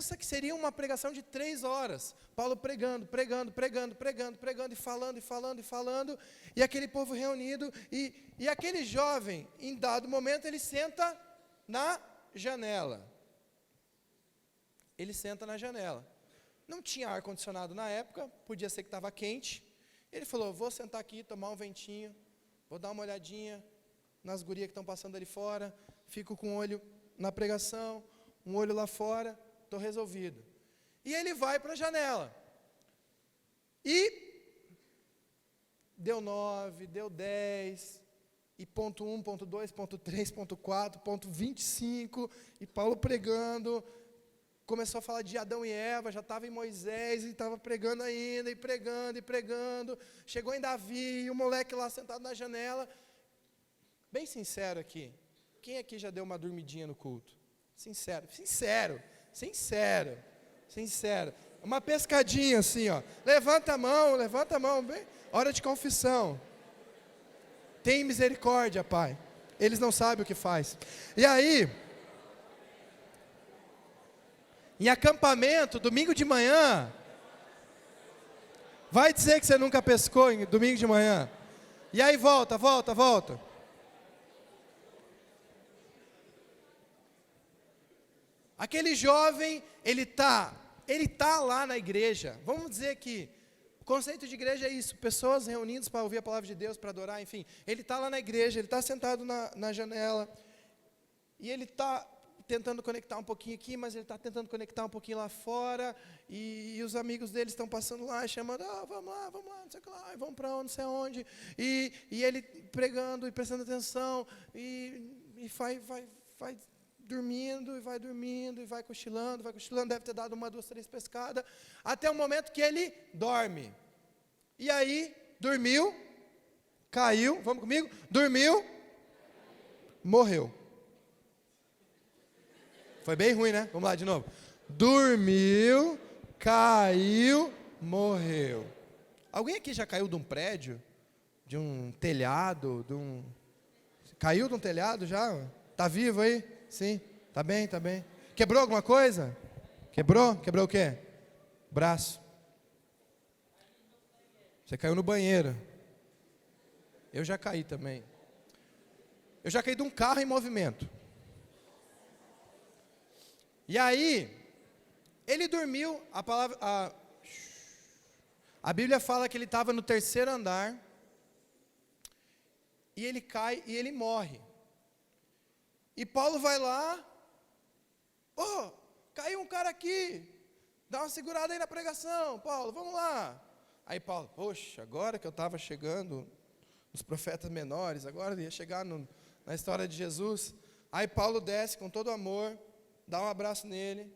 pensa que seria uma pregação de 3 horas. Paulo pregando, e falando, e aquele povo reunido, e aquele jovem, em dado momento, ele senta na janela. Ele senta na janela. Não tinha ar-condicionado na época, podia ser que estava quente. Ele falou, vou sentar aqui, tomar um ventinho, vou dar uma olhadinha nas gurias que estão passando ali fora, fico com o olho na pregação, um olho lá fora, estou resolvido. E ele vai para a janela. E deu 9, deu 10, e ponto 1, ponto 2, ponto 3, ponto 4, ponto 25, e Paulo pregando, começou a falar de Adão e Eva, já estava em Moisés, e estava pregando ainda, e pregando, chegou em Davi, e o moleque lá sentado na janela. Bem sincero aqui, quem aqui já deu uma dormidinha no culto? Sincero. Uma pescadinha assim, ó. Levanta a mão, bem, hora de confissão. Tem misericórdia, Pai. Eles não sabem o que faz. E aí, em acampamento, domingo de manhã, vai dizer que você nunca pescou em domingo de manhã. E aí volta. Aquele jovem, ele tá lá na igreja. Vamos dizer que o conceito de igreja é isso, pessoas reunidas para ouvir a palavra de Deus, para adorar, enfim. Ele está lá na igreja, ele está sentado na janela, e ele está tentando conectar um pouquinho aqui, mas ele está tentando conectar um pouquinho lá fora, e os amigos dele estão passando lá, chamando, vamos lá, não sei o que lá, vamos para onde, não sei onde, e ele pregando e prestando atenção, e vai dormindo, e vai cochilando, deve ter dado 1, 2, 3 pescadas, até o momento que ele dorme. E aí, dormiu, caiu, vamos comigo? Dormiu, morreu. Foi bem ruim, né? Vamos lá de novo. Dormiu, caiu, morreu. Alguém aqui já caiu de um prédio? De um telhado? Caiu de um telhado já? Tá vivo aí? Sim, tá bem. Quebrou alguma coisa? Quebrou o quê? Braço. Você caiu no banheiro. Eu já caí também. Eu já caí de um carro em movimento. E aí, ele dormiu, a Bíblia fala que ele estava no 3º andar, e ele cai e ele morre. E Paulo vai lá, caiu um cara aqui, dá uma segurada aí na pregação, Paulo, vamos lá. Aí Paulo, poxa, agora que eu estava chegando nos profetas menores, agora eu ia chegar na história de Jesus. Aí Paulo desce com todo amor, dá um abraço nele.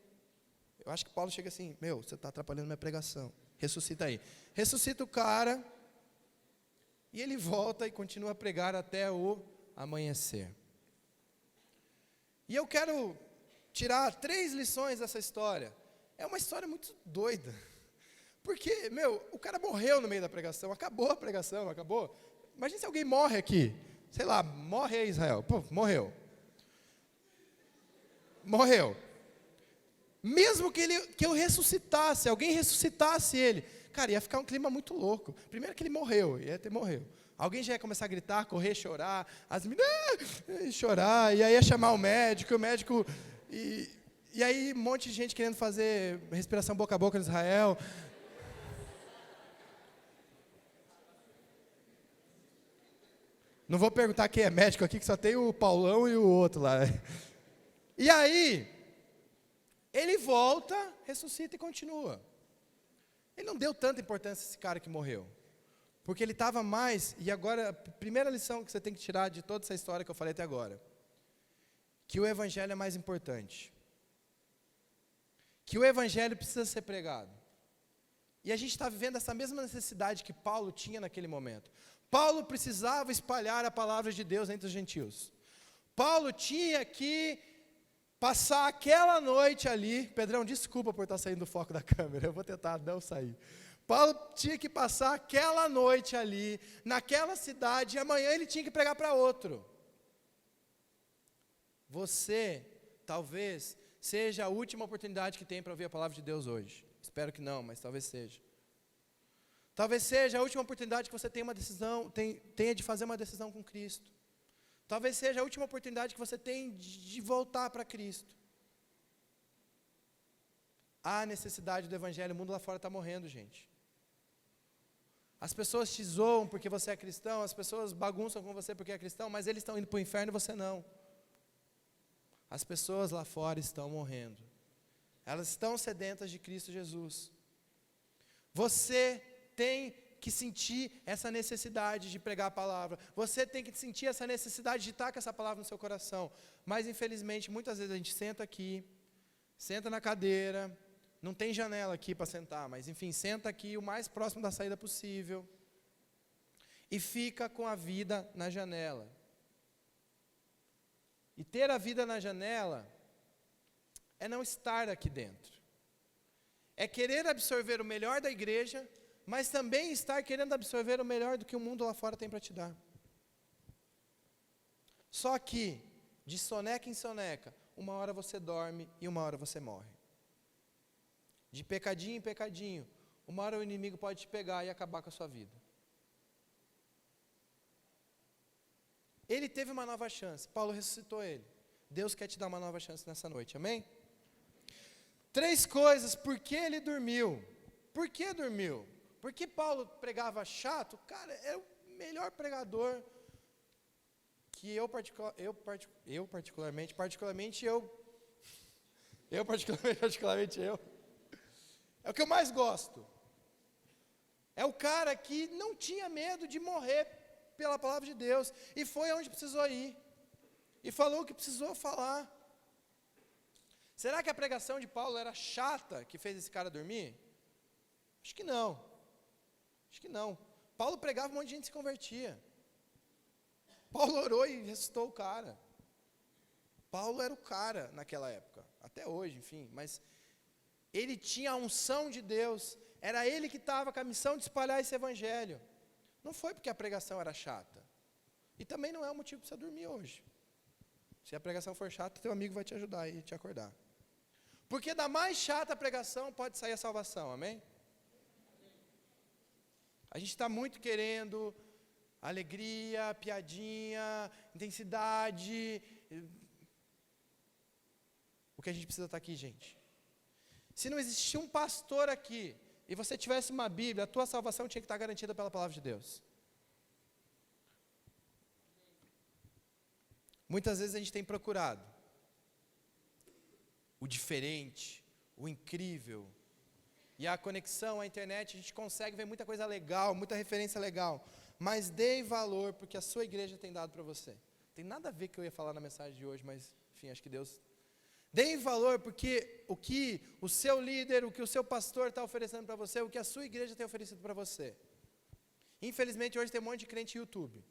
Eu acho que Paulo chega assim, você está atrapalhando minha pregação, ressuscita aí. Ressuscita o cara, e ele volta e continua a pregar até o amanhecer. E eu quero tirar 3 lições dessa história. É uma história muito doida. Porque, o cara morreu no meio da pregação, acabou a pregação, acabou. Imagina se alguém morre aqui. Sei lá, morre aí Israel. Pô, morreu. Mesmo que eu ressuscitasse, alguém ressuscitasse ele, cara, ia ficar um clima muito louco. Primeiro que ele morreu. Alguém já ia começar a gritar, correr, chorar, as meninas chorar, e aí ia chamar o médico, e aí um monte de gente querendo fazer respiração boca a boca no Israel. Não vou perguntar quem é médico aqui, que só tem o Paulão e o outro lá. E aí, ele volta, ressuscita e continua. Ele não deu tanta importância a esse cara que morreu. Porque ele estava mais, e agora, a primeira lição que você tem que tirar de toda essa história que eu falei até agora, que o evangelho é mais importante. Que o evangelho precisa ser pregado. E a gente está vivendo essa mesma necessidade que Paulo tinha naquele momento. Paulo precisava espalhar a palavra de Deus entre os gentios. Paulo tinha que passar aquela noite ali, Pedrão, desculpa por estar saindo do foco da câmera, eu vou tentar não sair. Paulo tinha que passar aquela noite ali, naquela cidade, e amanhã ele tinha que pregar para outro. Você, talvez, seja a última oportunidade que tem para ouvir a palavra de Deus hoje. Espero que não, mas talvez seja. Talvez seja a última oportunidade que você tenha de fazer uma decisão com Cristo. Talvez seja a última oportunidade que você tem de voltar para Cristo. Há necessidade do Evangelho, o mundo lá fora está morrendo, gente. As pessoas te zoam porque você é cristão, as pessoas bagunçam com você porque é cristão, mas eles estão indo para o inferno e você não. As pessoas lá fora estão morrendo. Elas estão sedentas de Cristo Jesus. Você tem que sentir essa necessidade de pregar a palavra. Você tem que sentir essa necessidade de estar com essa palavra no seu coração. Mas, infelizmente, muitas vezes a gente senta aqui, senta na cadeira, não tem janela aqui para sentar, mas, enfim, senta aqui o mais próximo da saída possível e fica com a vida na janela. E ter a vida na janela é não estar aqui dentro. É querer absorver o melhor da igreja, mas também estar querendo absorver o melhor do que o mundo lá fora tem para te dar. Só que, de soneca em soneca, uma hora você dorme e uma hora você morre. De pecadinho em pecadinho, uma hora o inimigo pode te pegar e acabar com a sua vida. Ele teve uma nova chance, Paulo ressuscitou ele. Deus quer te dar uma nova chance nessa noite, amém? 3 coisas, por que ele dormiu? Por que dormiu? Porque Paulo pregava chato? Cara, é o melhor pregador que eu particularmente, é o que eu mais gosto. É o cara que não tinha medo de morrer pela palavra de Deus, e foi aonde precisou ir, e falou o que precisou falar. Será que a pregação de Paulo era chata, que fez esse cara dormir? Acho que não. Paulo pregava, um monte de gente se convertia. Paulo orou e ressuscitou o cara. Paulo era o cara naquela época, até hoje, enfim, mas ele tinha a unção de Deus, era ele que estava com a missão de espalhar esse evangelho. Não foi porque a pregação era chata. E também não é um motivo para você dormir hoje. Se a pregação for chata, teu amigo vai te ajudar e te acordar. Porque da mais chata a pregação pode sair a salvação, amém? A gente está muito querendo alegria, piadinha, intensidade. O que a gente precisa estar aqui, gente? Se não existir um pastor aqui, e você tivesse uma Bíblia, a tua salvação tinha que estar garantida pela palavra de Deus. Muitas vezes a gente tem procurado o diferente, o incrível, e a conexão à internet, a gente consegue ver muita coisa legal, muita referência legal, mas dê valor porque a sua igreja tem dado para você. Tem nada a ver com o que eu ia falar na mensagem de hoje, mas enfim, acho que Deus... Dê valor porque o que o seu líder, o que o seu pastor está oferecendo para você, o que a sua igreja tem oferecido para você. Infelizmente hoje tem um monte de crente YouTube.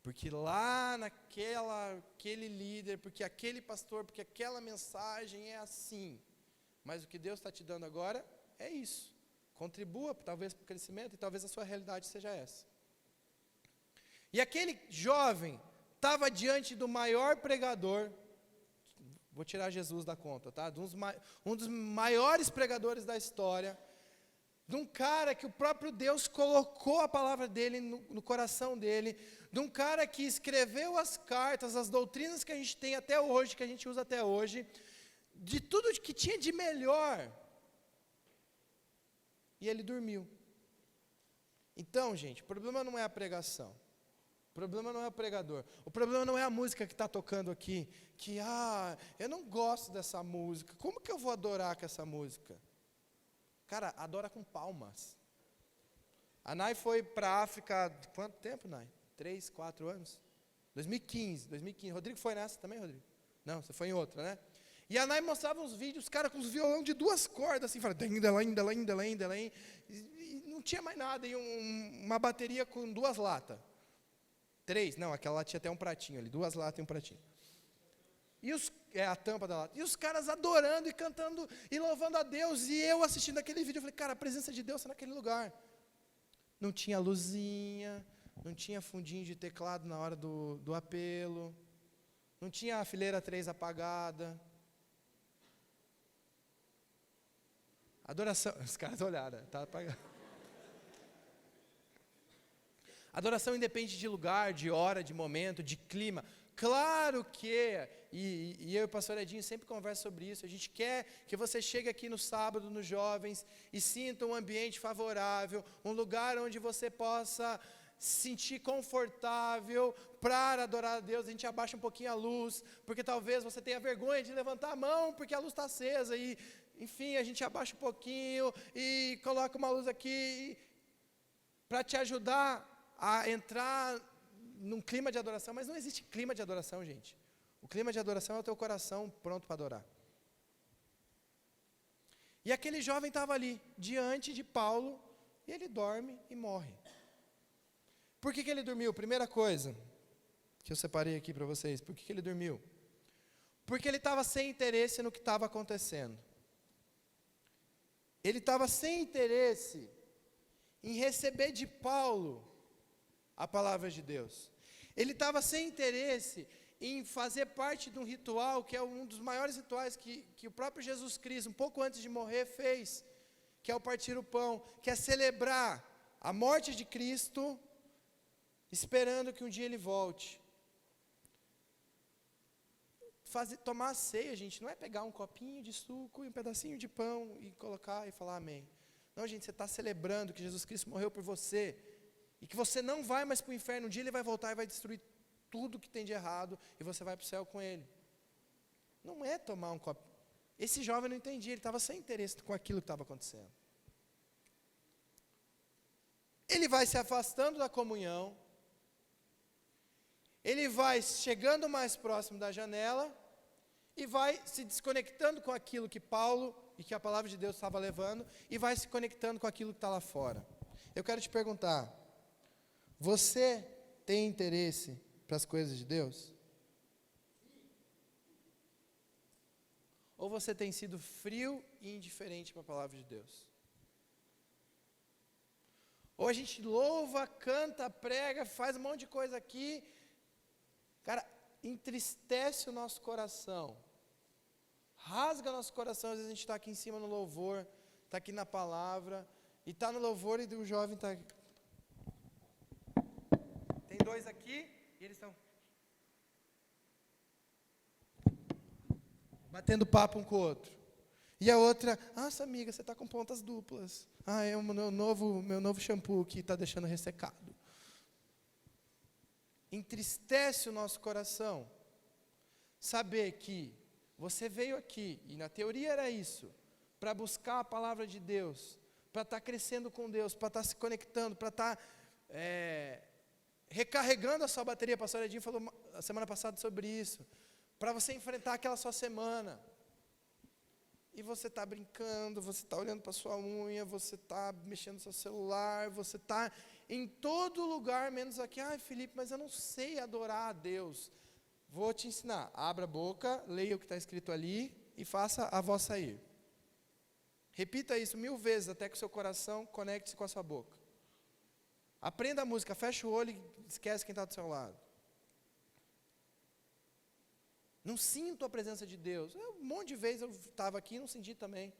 Porque lá aquele líder, porque aquele pastor, porque aquela mensagem é assim. Mas o que Deus está te dando agora é isso. Contribua talvez para o crescimento e talvez a sua realidade seja essa. E aquele jovem estava diante do maior pregador, vou tirar Jesus da conta, tá? Um dos maiores pregadores da história, de um cara que o próprio Deus colocou a palavra dele no coração dele, de um cara que escreveu as cartas, as doutrinas que a gente tem até hoje, que a gente usa até hoje, de tudo que tinha de melhor, e ele dormiu. Então, gente, o problema não é a pregação, o problema não é o pregador, o problema não é a música que está tocando aqui, que, eu não gosto dessa música, como que eu vou adorar com essa música? Cara, adora com palmas. A Nai foi para a África, quanto tempo, Nai? 3, 4 anos? 2015. Rodrigo foi nessa também, Rodrigo? Não, você foi em outra, né? E a Nai mostrava uns vídeos, os caras com os violão de 2 cordas, assim, falando, e não tinha mais nada, e uma bateria com 2 latas. 3, não, aquela lá tinha até um pratinho ali, 2 latas e um pratinho. E a tampa da lata. E os caras adorando e cantando e louvando a Deus. E eu assistindo aquele vídeo, eu falei, cara, a presença de Deus está naquele lugar. Não tinha luzinha, não tinha fundinho de teclado na hora do apelo, não tinha a fileira 3 apagada, Adoração, os caras olharam, tá apagado. Adoração independe de lugar, de hora, de momento, de clima. Claro que, e eu e o pastor Edinho sempre conversam sobre isso, a gente quer que você chegue aqui no sábado, nos jovens, e sinta um ambiente favorável, um lugar onde você possa se sentir confortável para adorar a Deus. A gente abaixa um pouquinho a luz, porque talvez você tenha vergonha de levantar a mão, porque a luz está acesa, e enfim, a gente abaixa um pouquinho, e coloca uma luz aqui, para te ajudar a entrar num clima de adoração. Mas não existe clima de adoração, gente. O clima de adoração é o teu coração pronto para adorar. E aquele jovem estava ali, diante de Paulo, e ele dorme e morre. Por que ele dormiu? Primeira coisa que eu separei aqui para vocês. Por que ele dormiu? Porque ele estava sem interesse no que estava acontecendo. Ele estava sem interesse em receber de Paulo a palavra de Deus. Ele estava sem interesse em fazer parte de um ritual, que é um dos maiores rituais que o próprio Jesus Cristo, um pouco antes de morrer, fez, que é o partir o pão, que é celebrar a morte de Cristo, esperando que um dia ele volte. Tomar a ceia, gente, não é pegar um copinho de suco e um pedacinho de pão e colocar e falar amém. Não, gente, você está celebrando que Jesus Cristo morreu por você, e que você não vai mais para o inferno. Um dia ele vai voltar e vai destruir tudo que tem de errado, e você vai para o céu com ele. Não é tomar um copo. Esse jovem não entendia, ele estava sem interesse com aquilo que estava acontecendo. Ele vai se afastando da comunhão, ele vai chegando mais próximo da janela, e vai se desconectando com aquilo que Paulo e que a palavra de Deus estava levando, e vai se conectando com aquilo que está lá fora. Eu quero te perguntar, você tem interesse para as coisas de Deus? Ou você tem sido frio e indiferente para a palavra de Deus? Ou a gente louva, canta, prega, faz um monte de coisa aqui, cara, entristece o nosso coração, rasga nosso coração. Às vezes a gente está aqui em cima no louvor, está aqui na palavra, e está no louvor e o jovem está aqui. Tem dois aqui, e eles estão batendo papo um com o outro. E a outra, nossa amiga, você está com pontas duplas. É o meu novo shampoo que está deixando ressecado. Entristece o nosso coração saber que você veio aqui, e na teoria era isso, para buscar a palavra de Deus, para estar crescendo com Deus, para estar se conectando, para estar recarregando a sua bateria. A pastora Edinho falou a semana passada sobre isso, para você enfrentar aquela sua semana. E você está brincando, você está olhando para a sua unha, você está mexendo no seu celular, você está em todo lugar, menos aqui. Felipe, mas eu não sei adorar a Deus. Vou te ensinar. Abra a boca, leia o que está escrito ali e faça a voz sair. Repita isso 1000 vezes até que o seu coração conecte-se com a sua boca. Aprenda a música, fecha o olho e esquece quem está do seu lado. Não sinto a presença de Deus. Um monte de vezes eu estava aqui e não senti também.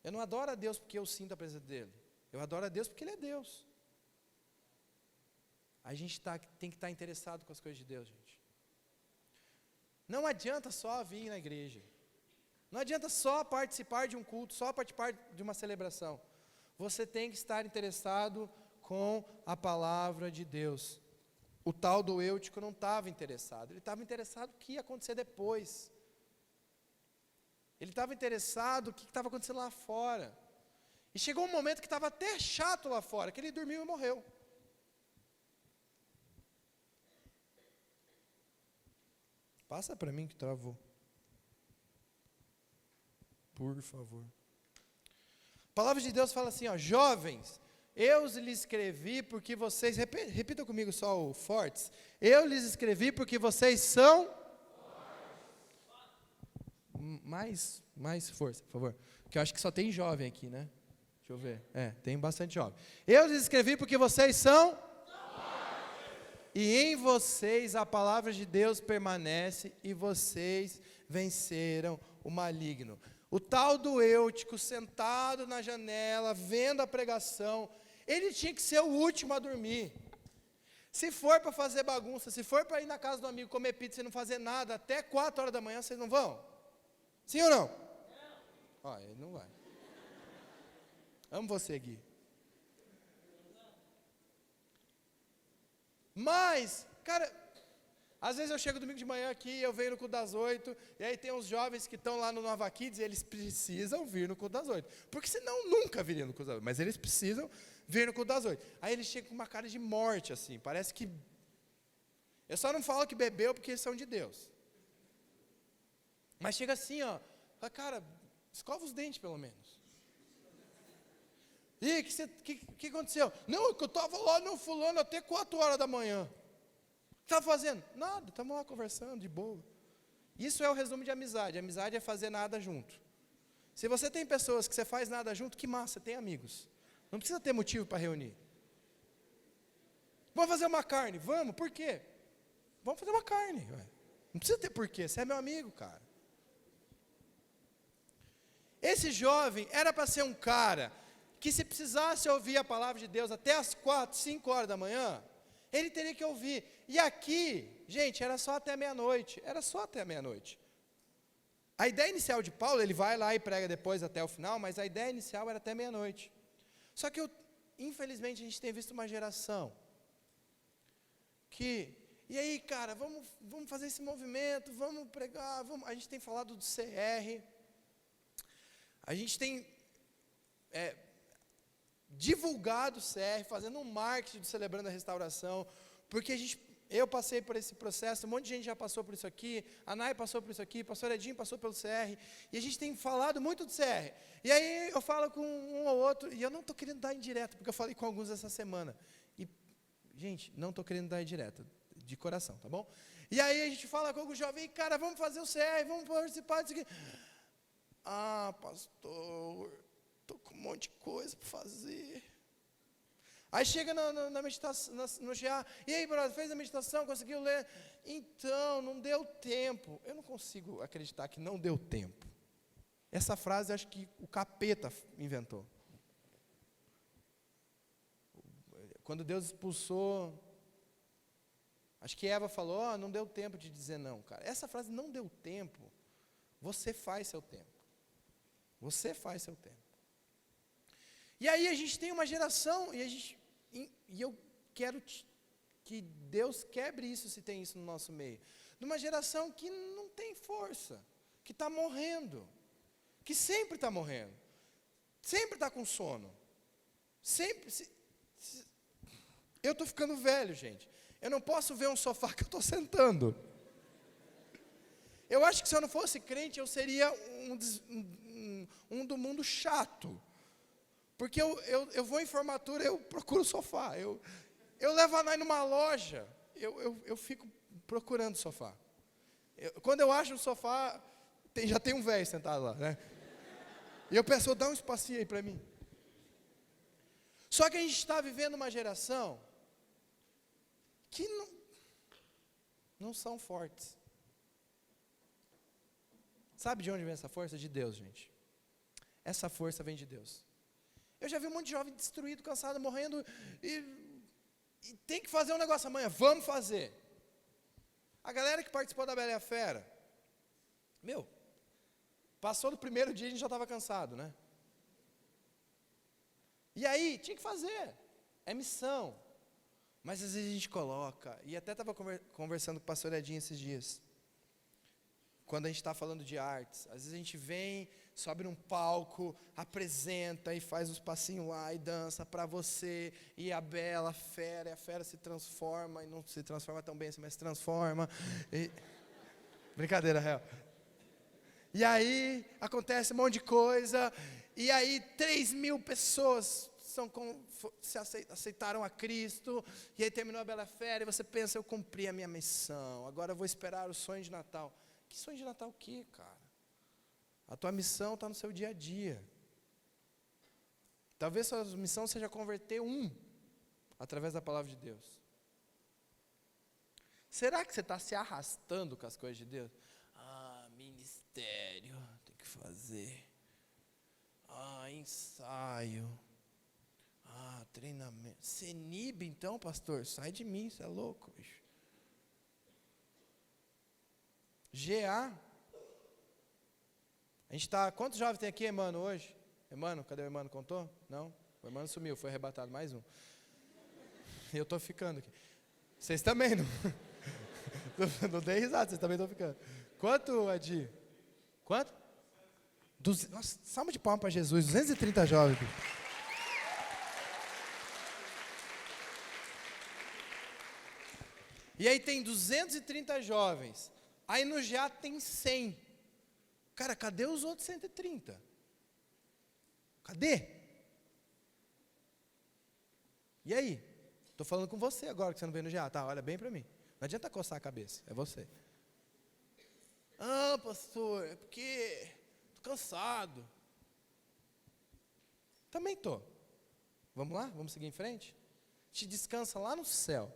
Eu não adoro a Deus porque eu sinto a presença dEle. Eu adoro a Deus porque Ele é Deus. A gente tem que estar interessado com as coisas de Deus, gente. Não adianta só vir na igreja. Não adianta só participar de um culto, só participar de uma celebração. Você tem que estar interessado com a palavra de Deus. O tal do Eutico não estava interessado. Ele estava interessado no que ia acontecer depois. Ele estava interessado no que estava acontecendo lá fora. E chegou um momento que estava até chato lá fora, que ele dormiu e morreu. Passa para mim que travou. Por favor. A palavra de Deus fala assim, jovens, eu lhes escrevi porque vocês, repita comigo só o fortes, eu lhes escrevi porque vocês são, mais força, por favor, porque eu acho que só tem jovem aqui, né? Deixa eu ver, tem bastante jovem. Eu lhes escrevi porque vocês são, e em vocês a palavra de Deus permanece, e vocês venceram o maligno. O tal do Eutico, sentado na janela, vendo a pregação, ele tinha que ser o último a dormir. Se for para fazer bagunça, se for para ir na casa do amigo comer pizza e não fazer nada, até 4 horas da manhã, vocês não vão? Sim ou não? Ó, ele não vai. Amo você, Gui. Mas, cara, às vezes eu chego domingo de manhã aqui, eu venho no culto das 8, e aí tem uns jovens que estão lá no Nova Kids, e eles precisam vir no culto das 8. Porque senão nunca viriam no culto das 8, mas eles precisam vir no culto das 8. Aí eles chegam com uma cara de morte, assim, parece que... Eu só não falo que bebeu porque eles são de Deus. Mas chega assim, ó, fala, cara, escova os dentes pelo menos. E o que aconteceu? Não, que eu estava lá no fulano até 4 horas da manhã. O que estava fazendo? Nada, estamos lá conversando, de boa. Isso é o resumo de amizade. Amizade é fazer nada junto. Se você tem pessoas que você faz nada junto, que massa, tem amigos. Não precisa ter motivo para reunir. Vamos fazer uma carne? Vamos, por quê? Vamos fazer uma carne. Ué. Não precisa ter porquê, você é meu amigo, cara. Esse jovem era para ser um cara que se precisasse ouvir a palavra de Deus até as 4, 5 horas da manhã, ele teria que ouvir. E aqui, gente, era só até meia-noite. Era só até meia-noite. A ideia inicial de Paulo, ele vai lá e prega depois até o final, mas a ideia inicial era até meia-noite. Só que, infelizmente, a gente tem visto uma geração que... E aí, cara, vamos fazer esse movimento, vamos pregar, a gente tem falado do CR, a gente tem divulgado o CR, fazendo um marketing do Celebrando a Restauração, porque eu passei por esse processo, um monte de gente já passou por isso aqui, a Nai passou por isso aqui, o pastor Edinho passou pelo CR, e a gente tem falado muito do CR. E aí eu falo com um ou outro, e eu não estou querendo dar indireta, porque eu falei com alguns essa semana. E, gente, não estou querendo dar indireta, de coração, tá bom? E aí a gente fala com o jovem, cara, vamos fazer o CR, vamos participar disso aqui. Ah, pastor, estou com um monte de coisa para fazer. Aí chega na meditação, no GA, e aí, brother, fez a meditação, conseguiu ler? Então, não deu tempo. Eu não consigo acreditar que não deu tempo. Essa frase, acho que o capeta inventou. Quando Deus expulsou, acho que Eva falou, não deu tempo de dizer não, cara. Essa frase, não deu tempo, você faz seu tempo. Você faz seu tempo. E aí a gente tem uma geração, e eu quero que Deus quebre isso, se tem isso no nosso meio, numa geração que não tem força, que está morrendo, que sempre está morrendo, sempre está com sono, sempre, eu estou ficando velho, gente, eu não posso ver um sofá que eu estou sentando. Eu acho que se eu não fosse crente, eu seria um do mundo chato. Porque eu vou em formatura, eu procuro sofá. Eu levo a Nai numa loja, eu fico procurando sofá. Quando eu acho um sofá, já tem um velho sentado lá, né? E eu peço, dá um espacinho aí para mim. Só que a gente está vivendo uma geração que não são fortes. Sabe de onde vem essa força? De Deus, gente. Essa força vem de Deus. Eu já vi um monte de jovem destruído, cansado, morrendo, e tem que fazer um negócio amanhã, vamos fazer. A galera que participou da Bela e a Fera, passou do primeiro dia e a gente já estava cansado, né? E aí, tinha que fazer, é missão. Mas às vezes a gente coloca, e até estava conversando com o pastor Edinho esses dias, quando a gente está falando de artes, às vezes a gente vem, sobe num palco, apresenta e faz uns passinhos lá e dança para você, e a Bela, a Fera se transforma, e não se transforma tão bem assim, mas se transforma. Brincadeira, real. E aí, acontece um monte de coisa, e aí 3.000 pessoas aceitaram a Cristo, e aí terminou a Bela Fera, e você pensa, eu cumpri a minha missão, agora eu vou esperar o sonho de Natal. Que sonho de Natal o quê, cara? A tua missão está no seu dia a dia. Talvez sua missão seja converter através da palavra de Deus. Será que você está se arrastando com as coisas de Deus? Ministério, tem que fazer. Ensaio. Treinamento. Você inibe então, pastor? Sai de mim, você é louco, bicho. GA. A gente está... Quantos jovens tem aqui, Emmanuel, hoje? Emmanuel, cadê o Emmanuel? Contou? Não? O Emmanuel sumiu, foi arrebatado, mais um. Eu estou ficando aqui. Vocês também não... não dei risada, vocês também estão ficando. Quanto, Adi? Quanto? Nossa, salva de palmas para Jesus, 230 jovens. E aí tem 230 jovens. Aí no GA tem 100. Cara, cadê os outros 130? Cadê? E aí? Estou falando com você agora, que você não veio no GA. Tá, olha bem para mim. Não adianta coçar a cabeça, é você. Pastor, é porque estou cansado. Também estou. Vamos lá? Vamos seguir em frente? Te descansa lá no céu.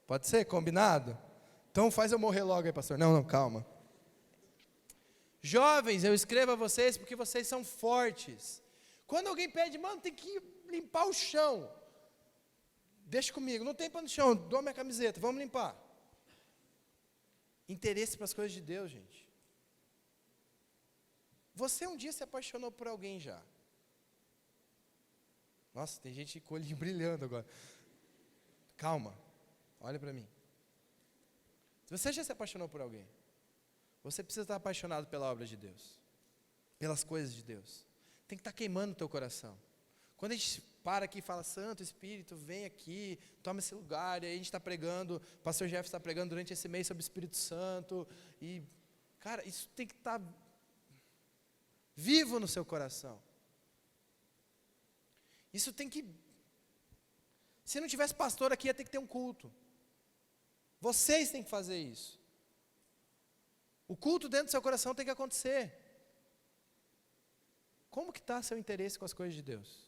Pode ser? Combinado? Então faz eu morrer logo aí, pastor. Não, calma. Jovens, eu escrevo a vocês porque vocês são fortes. Quando alguém pede, mano, tem que limpar o chão. Deixa comigo, não tem pano no chão, dou minha camiseta, vamos limpar. Interesse para as coisas de Deus, gente. Você um dia se apaixonou por alguém já. Nossa, tem gente com o olhinho brilhando agora. Calma, olha para mim. Se você já se apaixonou por alguém, você precisa estar apaixonado pela obra de Deus, pelas coisas de Deus. Tem que estar queimando o teu coração. Quando a gente para aqui e fala, Santo Espírito, vem aqui, toma esse lugar, e aí a gente está pregando, o pastor Jeff está pregando durante esse mês sobre o Espírito Santo, e, cara, isso tem que estar vivo no seu coração. Isso tem que... Se não tivesse pastor aqui, ia ter que ter um culto. Vocês têm que fazer isso. O culto dentro do seu coração tem que acontecer. Como que está seu interesse com as coisas de Deus?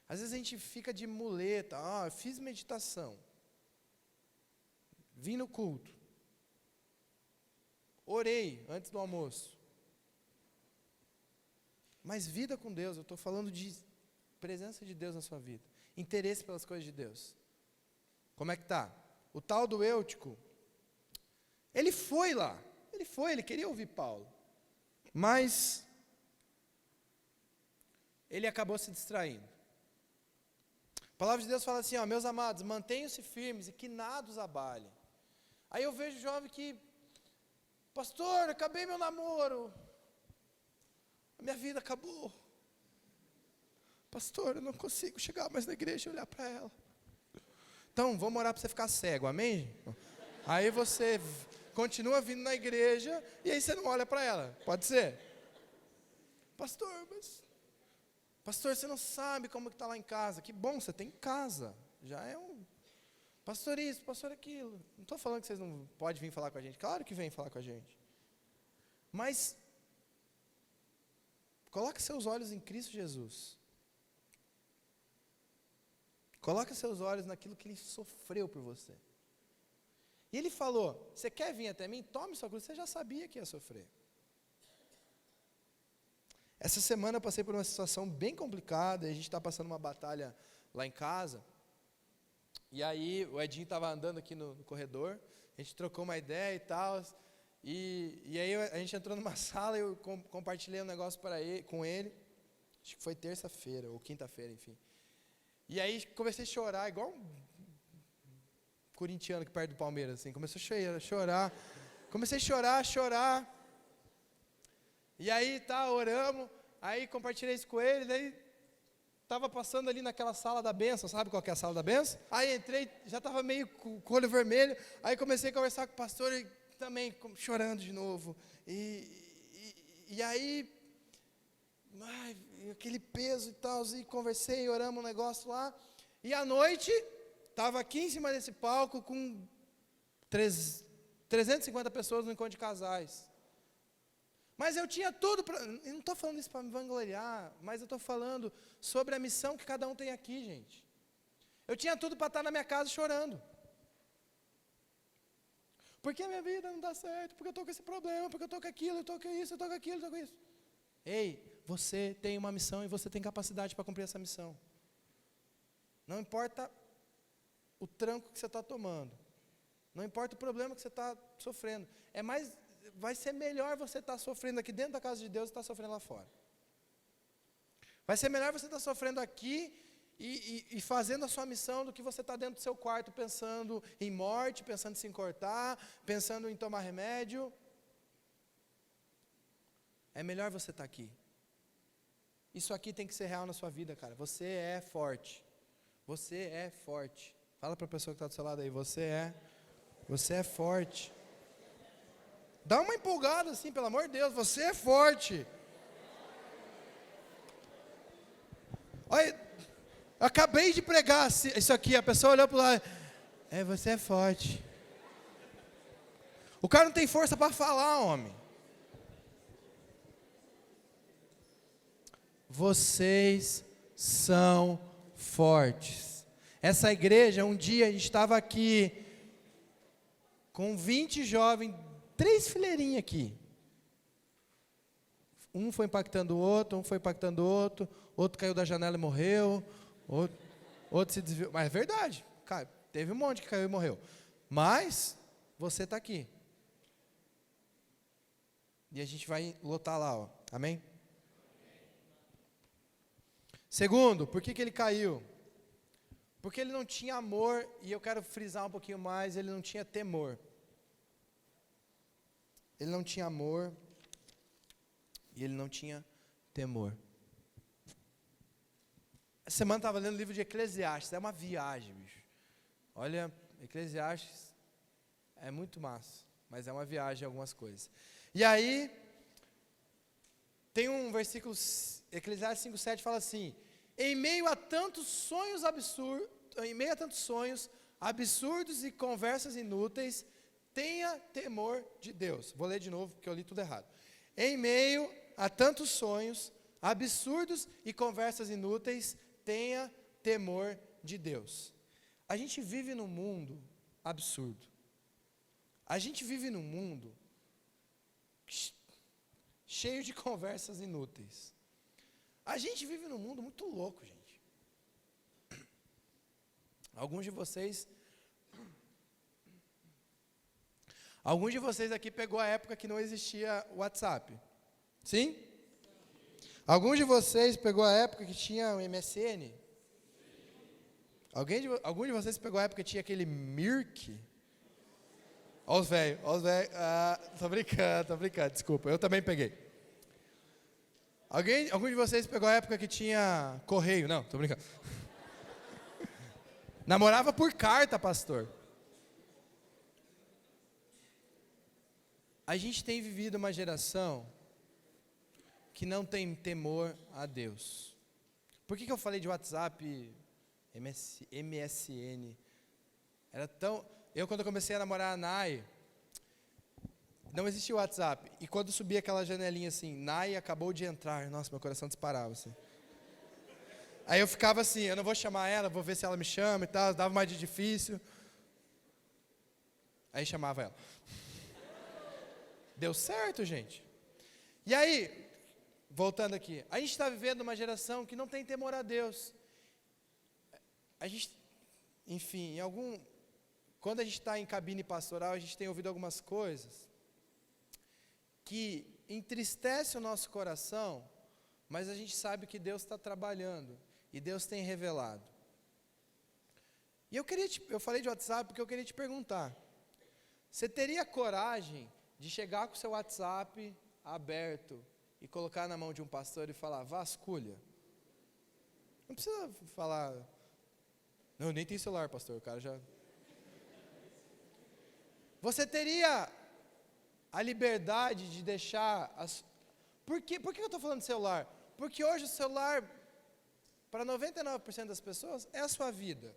Às vezes a gente fica de muleta, eu fiz meditação, vim no culto, orei antes do almoço. Mas vida com Deus, eu estou falando de presença de Deus na sua vida, interesse pelas coisas de Deus. Como é que está? O tal do Eutico, ele foi lá, ele queria ouvir Paulo, mas ele acabou se distraindo. A palavra de Deus fala assim, meus amados, mantenham-se firmes e que nada os abale. Aí eu vejo jovem que, pastor, acabei meu namoro, a minha vida acabou. Pastor, eu não consigo chegar mais na igreja e olhar para ela. Então, vamos orar para você ficar cego, amém? Aí você continua vindo na igreja e aí você não olha para ela, pode ser? Pastor, Pastor, você não sabe como está lá em casa. Que bom, você tem casa. Já é um... Pastor isso, pastor aquilo. Não estou falando que vocês não podem vir falar com a gente. Claro que vem falar com a gente. Mas, coloque seus olhos em Cristo Jesus. Coloque seus olhos naquilo que Ele sofreu por você. E Ele falou, você quer vir até mim? Tome sua cruz. Você já sabia que ia sofrer. Essa semana eu passei por uma situação bem complicada, a gente está passando uma batalha lá em casa, e aí o Edinho estava andando aqui no corredor, a gente trocou uma ideia e tal, e aí a gente entrou numa sala e eu compartilhei um negócio com ele, acho que foi terça-feira ou quinta-feira, enfim. E aí comecei a chorar, igual um corintiano que perde do Palmeiras, assim, comecei a chorar, e aí oramos, aí compartilhei isso com ele, daí estava passando ali naquela sala da bênção, sabe qual que é a sala da bênção? Aí entrei, já estava meio com o olho vermelho, aí comecei a conversar com o pastor e também chorando de novo, e aí, aquele peso e tal, e conversei, oramos um negócio lá, e à noite, estava aqui em cima desse palco com 350 pessoas no encontro de casais. Mas eu tinha tudo para... Eu não estou falando isso para me vangloriar, mas eu estou falando sobre a missão que cada um tem aqui, gente. Eu tinha tudo para estar na minha casa chorando. Porque a minha vida não dá certo, porque eu estou com esse problema, porque eu estou com aquilo, eu estou com isso, eu estou com aquilo, eu estou com isso. Ei, você tem uma missão e você tem capacidade para cumprir essa missão. Não importa o tranco que você está tomando. Não importa o problema que você está sofrendo. Vai ser melhor você estar sofrendo aqui dentro da casa de Deus do que estar sofrendo lá fora. Vai ser melhor você estar sofrendo aqui e fazendo a sua missão do que você estar dentro do seu quarto pensando em morte, pensando em se cortar, pensando em tomar remédio. É melhor você estar aqui. Isso aqui tem que ser real na sua vida, cara. Você é forte. Você é forte. Fala para a pessoa que está do seu lado aí, você é forte. Dá uma empolgada assim, pelo amor de Deus, você é forte. Olha, eu acabei de pregar isso aqui, a pessoa olhou para o lado, você é forte. O cara não tem força para falar, homem. Vocês são fortes. Essa igreja, um dia a gente estava aqui com 20 jovens, 3 fileirinhas aqui. Um foi impactando o outro, outro caiu da janela e morreu, outro se desviou. Mas é verdade, cara, teve um monte que caiu e morreu. Mas você está aqui. E a gente vai lotar lá, ó. Amém? Segundo, por que ele caiu? Porque ele não tinha amor, e eu quero frisar um pouquinho mais, ele não tinha temor. Ele não tinha amor, e ele não tinha temor. Essa semana eu estava lendo o livro de Eclesiastes, é uma viagem, bicho. Olha, Eclesiastes é muito massa, mas é uma viagem em algumas coisas. E aí, tem um versículo, Eclesiastes 5:7 fala assim: em meio a tantos sonhos absurdos e conversas inúteis, tenha temor de Deus. Vou ler de novo, porque eu li tudo errado. Em meio a tantos sonhos absurdos e conversas inúteis, tenha temor de Deus. A gente vive num mundo absurdo. A gente vive num mundo cheio de conversas inúteis. A gente vive num mundo muito louco, gente. Alguns de vocês aqui pegou a época que não existia WhatsApp. Sim? Alguns de vocês pegou a época que tinha o MSN? Algum de vocês pegou a época que tinha aquele Mirk? Olha os velhos. Tô brincando, desculpa, eu também peguei. Algum de vocês pegou a época que tinha correio? Não, tô brincando. Namorava por carta, pastor. A gente tem vivido uma geração que não tem temor a Deus. Por que eu falei de WhatsApp, MSN? Quando eu comecei a namorar a Nai, não existia o WhatsApp. E quando subia aquela janelinha assim, Nai acabou de entrar. Nossa, meu coração disparava assim. Aí eu ficava assim, eu não vou chamar ela, vou ver se ela me chama e tal. Dava mais de difícil. Aí chamava ela. Deu certo, gente. E aí, voltando aqui, a gente está vivendo uma geração que não tem temor a Deus. A gente, enfim, quando a gente está em cabine pastoral, a gente tem ouvido algumas coisas que entristece o nosso coração, mas a gente sabe que Deus está trabalhando e Deus tem revelado. E eu falei de WhatsApp porque eu queria te perguntar: você teria coragem de chegar com o seu WhatsApp aberto e colocar na mão de um pastor e falar, vasculha? Não precisa falar, não, eu nem tenho celular, pastor, o cara já... Você teria a liberdade de deixar... Por que eu estou falando de celular? Porque hoje o celular, para 99% das pessoas, é a sua vida.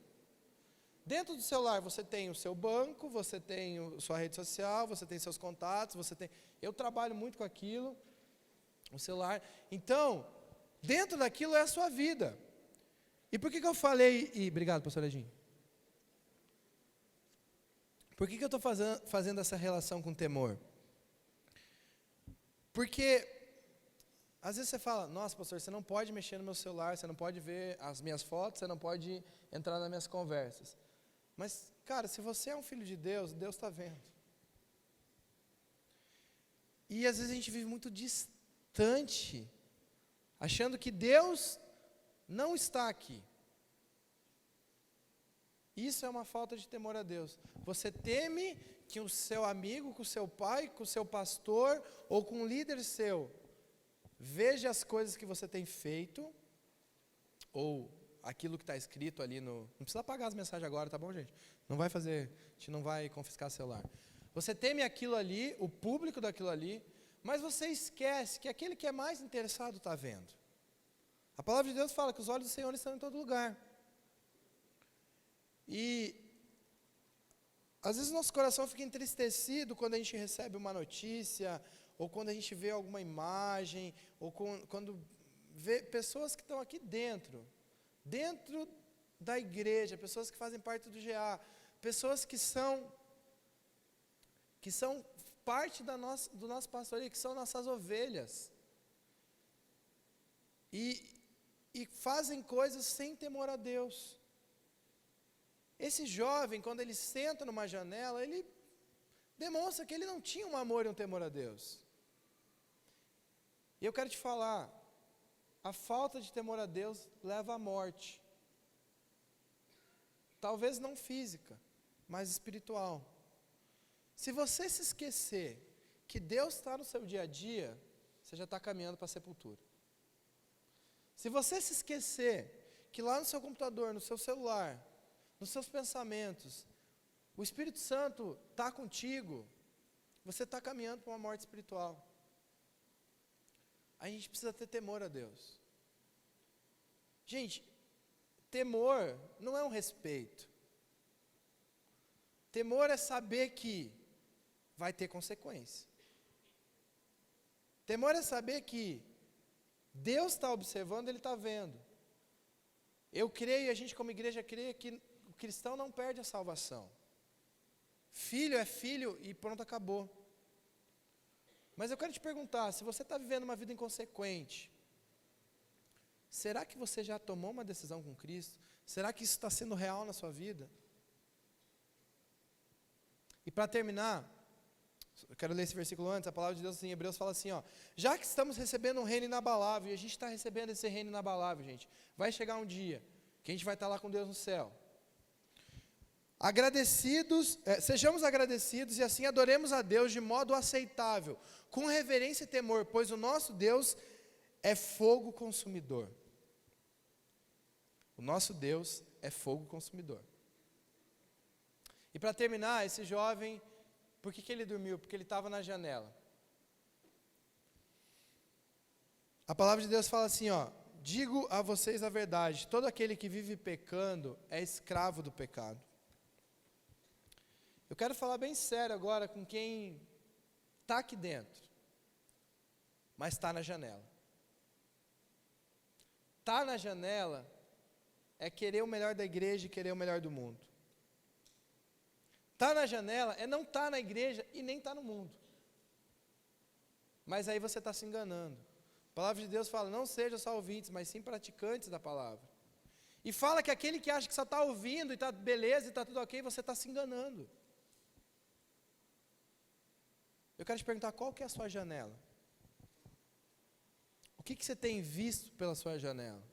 Dentro do celular você tem o seu banco, você tem a sua rede social, você tem seus contatos, eu trabalho muito com aquilo, o celular. Então, dentro daquilo é a sua vida. E por que eu falei... obrigado, pastor Edinho. Por que eu estou fazendo essa relação com temor? Porque, às vezes você fala, nossa, pastor, você não pode mexer no meu celular, você não pode ver as minhas fotos, você não pode entrar nas minhas conversas. Mas, cara, se você é um filho de Deus, Deus está vendo. E às vezes a gente vive muito distante, achando que Deus não está aqui. Isso é uma falta de temor a Deus. Você teme que o seu amigo, com o seu pai, com o seu pastor ou com um líder seu veja as coisas que você tem feito, ou aquilo que está escrito ali no... Não precisa apagar as mensagens agora, tá bom, gente? Não vai fazer, a gente não vai confiscar o celular. Você teme aquilo ali, o público daquilo ali, mas você esquece que aquele que é mais interessado está vendo. A palavra de Deus fala que os olhos do Senhor estão em todo lugar. E às vezes o nosso coração fica entristecido quando a gente recebe uma notícia, ou quando a gente vê alguma imagem, ou quando vê pessoas que estão aqui dentro da igreja, pessoas que fazem parte do GA, pessoas que são parte do nosso pastoreio, que são nossas ovelhas, e fazem coisas sem temor a Deus. Esse jovem, quando ele senta numa janela, ele demonstra que ele não tinha um amor e um temor a Deus. E eu quero te falar, a falta de temor a Deus leva à morte. Talvez não física, mas espiritual. Se você se esquecer que Deus está no seu dia a dia, você já está caminhando para a sepultura. Se você se esquecer que lá no seu computador, no seu celular, nos seus pensamentos, o Espírito Santo está contigo, você está caminhando para uma morte espiritual. A gente precisa ter temor a Deus. Gente, temor não é um respeito. Temor é saber que vai ter consequência. Temor é saber que Deus está observando, Ele está vendo. Eu creio, a gente como igreja crê que o cristão não perde a salvação. Filho é filho e pronto, acabou. Mas eu quero te perguntar, se você está vivendo uma vida inconsequente, será que você já tomou uma decisão com Cristo? Será que isso está sendo real na sua vida? E para terminar, eu quero ler esse versículo antes, a palavra de Deus em Hebreus fala assim, ó, já que estamos recebendo um reino inabalável, e a gente está recebendo esse reino inabalável, gente, vai chegar um dia que a gente vai estar lá com Deus no céu. Sejamos agradecidos e assim adoremos a Deus de modo aceitável, com reverência e temor, pois o nosso Deus é fogo consumidor. O nosso Deus é fogo consumidor. E para terminar, esse jovem, por que ele dormiu? Porque ele estava na janela. A palavra de Deus fala assim, ó, digo a vocês a verdade, todo aquele que vive pecando é escravo do pecado. Eu quero falar bem sério agora com quem está aqui dentro, mas está na janela. Está na janela é querer o melhor da igreja e querer o melhor do mundo. Está na janela é não estar na igreja e nem estar no mundo. Mas aí você está se enganando. A palavra de Deus fala, não sejam só ouvintes, mas sim praticantes da palavra. E fala que aquele que acha que só está ouvindo e está beleza e está tudo ok, você está se enganando. Eu quero te perguntar, qual que é a sua janela? O que você tem visto pela sua janela?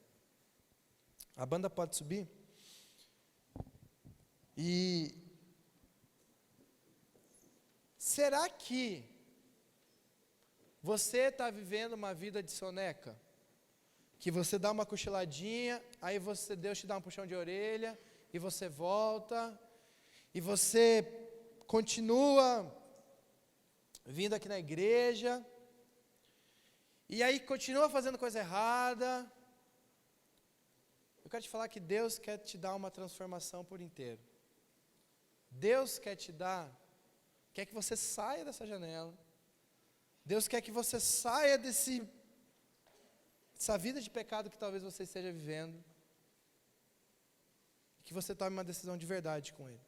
A banda pode subir? E será que você está vivendo uma vida de soneca? Que você dá uma cochiladinha, aí Deus te dá um puxão de orelha, e você volta, e você continua vindo aqui na igreja, e aí continua fazendo coisa errada. Eu quero te falar que Deus quer te dar uma transformação por inteiro. Deus quer que você saia dessa janela. Deus quer que você saia dessa vida de pecado que talvez você esteja vivendo. E que você tome uma decisão de verdade com Ele.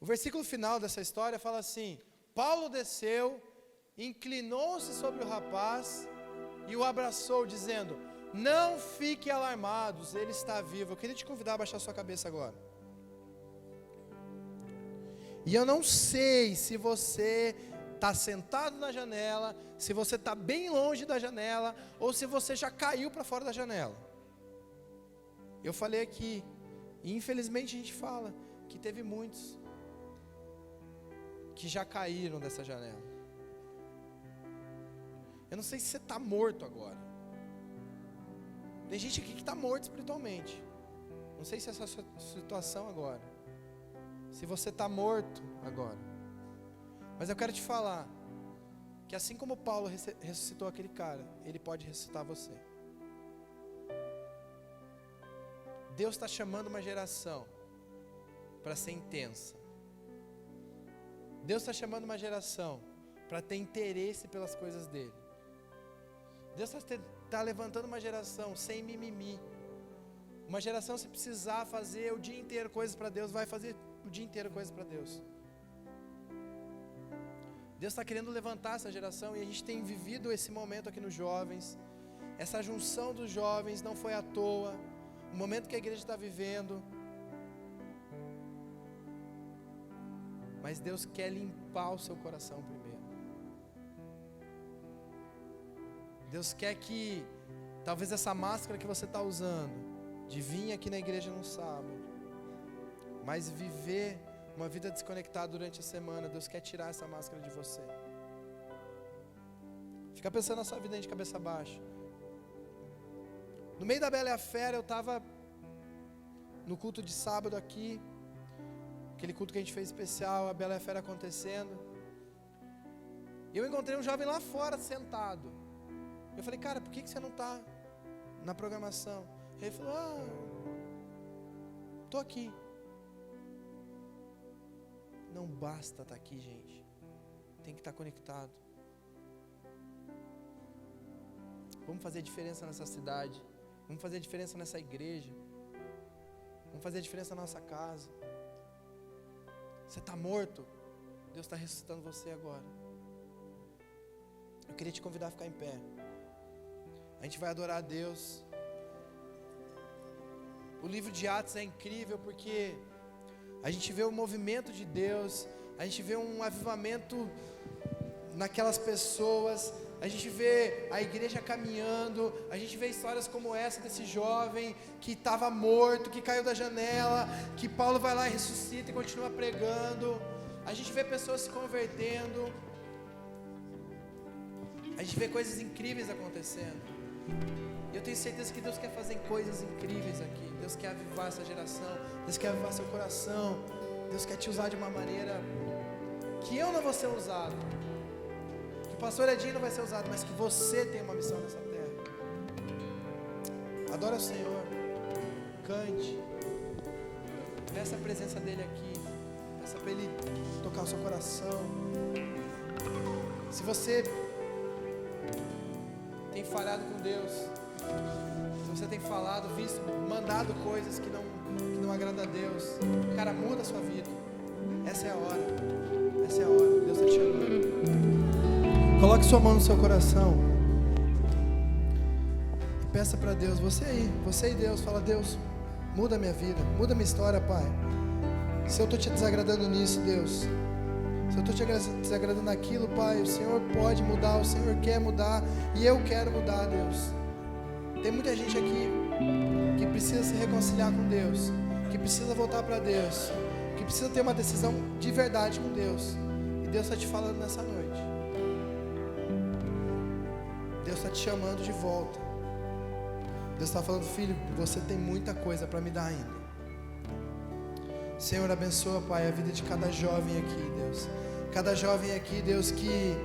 O versículo final dessa história fala assim: Paulo desceu, inclinou-se sobre o rapaz e o abraçou, dizendo: não fiquem alarmados, ele está vivo. Eu queria te convidar a baixar sua cabeça agora. E eu não sei se você está sentado na janela, se você está bem longe da janela, ou se você já caiu para fora da janela. Eu falei aqui, e infelizmente a gente fala, que teve muitos que já caíram dessa janela. Eu não sei se você está morto agora. Tem gente aqui que está morto espiritualmente. Não sei se é essa a sua situação agora. Se você está morto agora. Mas eu quero te falar que assim como Paulo ressuscitou aquele cara, ele pode ressuscitar você. Deus está chamando uma geração para ser intensa. Deus está chamando uma geração para ter interesse pelas coisas dele. Deus está levantando uma geração sem mimimi. Uma geração, se precisar fazer o dia inteiro coisas para Deus, vai fazer o dia inteiro coisas para Deus. Deus está querendo levantar essa geração, e a gente tem vivido esse momento aqui nos jovens. Essa junção dos jovens não foi à toa. O momento que a igreja está vivendo. Mas Deus quer limpar o seu coração primeiro. Deus quer que, talvez essa máscara que você está usando, de vir aqui na igreja no sábado, mas viver uma vida desconectada durante a semana, Deus quer tirar essa máscara de você. Fica pensando na sua vida de cabeça baixa. No meio da Bela e a Fera, eu estava no culto de sábado aqui, aquele culto que a gente fez especial, a Bela e a Fera acontecendo. E eu encontrei um jovem lá fora sentado. Eu falei: cara, por que você não está na programação? Ele falou: estou aqui. Não basta estar aqui, gente. Tem que estar conectado. Vamos fazer diferença nessa cidade. Vamos fazer diferença nessa igreja. Vamos fazer diferença na nossa casa. Você está morto, Deus está ressuscitando você agora. Eu queria te convidar a ficar em pé. A gente vai adorar a Deus. O livro de Atos é incrível porque a gente vê o movimento de Deus, a gente vê um avivamento naquelas pessoas, a gente vê a igreja caminhando, a gente vê histórias como essa desse jovem que estava morto, que caiu da janela, que Paulo vai lá e ressuscita e continua pregando. A gente vê pessoas se convertendo, a gente vê coisas incríveis acontecendo. E eu tenho certeza que Deus quer fazer coisas incríveis aqui. Deus quer avivar essa geração, Deus quer avivar seu coração, Deus quer te usar de uma maneira que eu não vou ser usado, que o pastor Edinho não vai ser usado, mas que você tem uma missão nessa terra. Adora o Senhor, cante, peça a presença dele aqui, peça para ele tocar o seu coração. Se você tem falhado com Deus, se você tem falado, visto, mandado coisas que não agradam a Deus, cara, muda a sua vida. Essa é a hora. Essa é a hora. Deus está te chamando. Coloque sua mão no seu coração e peça para Deus. Você e Deus, fala: Deus, muda a minha vida, muda a minha história, Pai. Se eu estou te desagradando nisso, Deus, se eu estou te desagradando naquilo, Pai, o Senhor pode mudar, o Senhor quer mudar, e eu quero mudar, Deus. Tem muita gente aqui que precisa se reconciliar com Deus, que precisa voltar para Deus, que precisa ter uma decisão de verdade com Deus. E Deus está te falando nessa noite. Deus está te chamando de volta. Deus está falando: filho, você tem muita coisa para me dar ainda. Senhor, abençoa, Pai, a vida de cada jovem aqui, Deus. Cada jovem aqui, Deus, que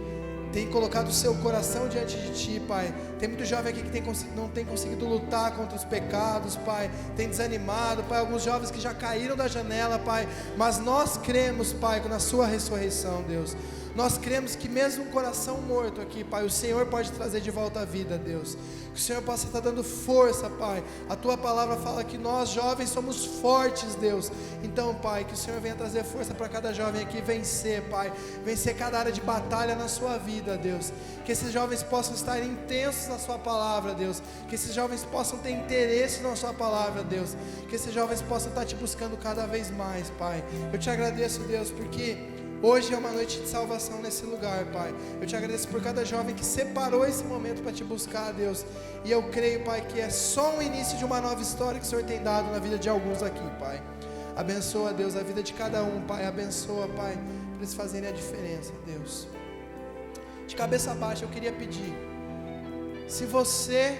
tem colocado o seu coração diante de Ti, Pai. Tem muito jovem aqui que não tem conseguido lutar contra os pecados, Pai. Tem desanimado, Pai. Alguns jovens que já caíram da janela, Pai. Mas nós cremos, Pai, na Sua ressurreição, Deus. Nós cremos que mesmo um coração morto aqui, Pai, o Senhor pode trazer de volta a vida, Deus. Que o Senhor possa estar dando força, Pai. A Tua palavra fala que nós jovens somos fortes, Deus. Então, Pai, que o Senhor venha trazer força para cada jovem aqui vencer, Pai. Vencer cada área de batalha na sua vida, Deus. Que esses jovens possam estar intensos na Sua palavra, Deus. Que esses jovens possam ter interesse na Sua palavra, Deus. Que esses jovens possam estar Te buscando cada vez mais, Pai. Eu Te agradeço, Deus, porque hoje é uma noite de salvação nesse lugar, Pai. Eu Te agradeço por cada jovem que separou esse momento para Te buscar, Deus. E eu creio, Pai, que é só o início de uma nova história que o Senhor tem dado na vida de alguns aqui, Pai. Abençoa, Deus, a vida de cada um, Pai. Abençoa, Pai, para eles fazerem a diferença, Deus. De cabeça baixa, eu queria pedir, se você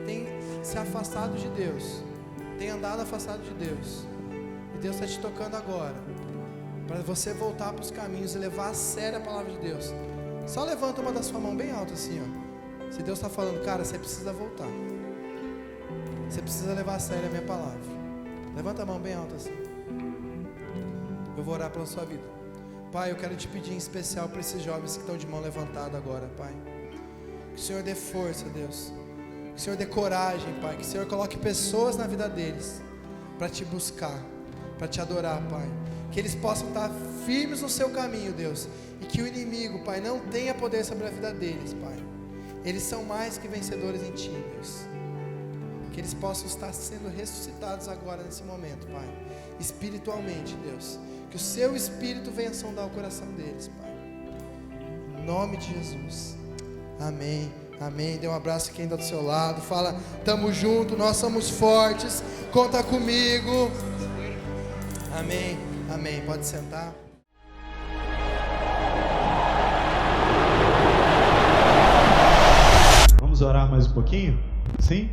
tem se afastado de Deus, tem andado afastado de Deus, e Deus está te tocando agora, para você voltar para os caminhos e levar a sério a palavra de Deus, só levanta uma da sua mão bem alta assim, ó. Se Deus está falando, cara, você precisa voltar, você precisa levar a sério a minha palavra. Levanta a mão bem alta assim. Eu vou orar pela sua vida. Pai, eu quero te pedir em especial para esses jovens que estão de mão levantada agora, Pai. Que o Senhor dê força, Deus. Que o Senhor dê coragem, Pai. Que o Senhor coloque pessoas na vida deles para te buscar, para te adorar, Pai. Que eles possam estar firmes no seu caminho, Deus. E que o inimigo, Pai, não tenha poder sobre a vida deles, Pai. Eles são mais que vencedores em Ti, Deus. Que eles possam estar sendo ressuscitados agora nesse momento, Pai. Espiritualmente, Deus. Que o Seu Espírito venha sondar o coração deles, Pai. Em nome de Jesus. Amém. Amém. Dê um abraço a quem está do seu lado. Fala, tamo junto, nós somos fortes. Conta comigo. Amém. Amém. Pode sentar. Vamos orar mais um pouquinho? Sim?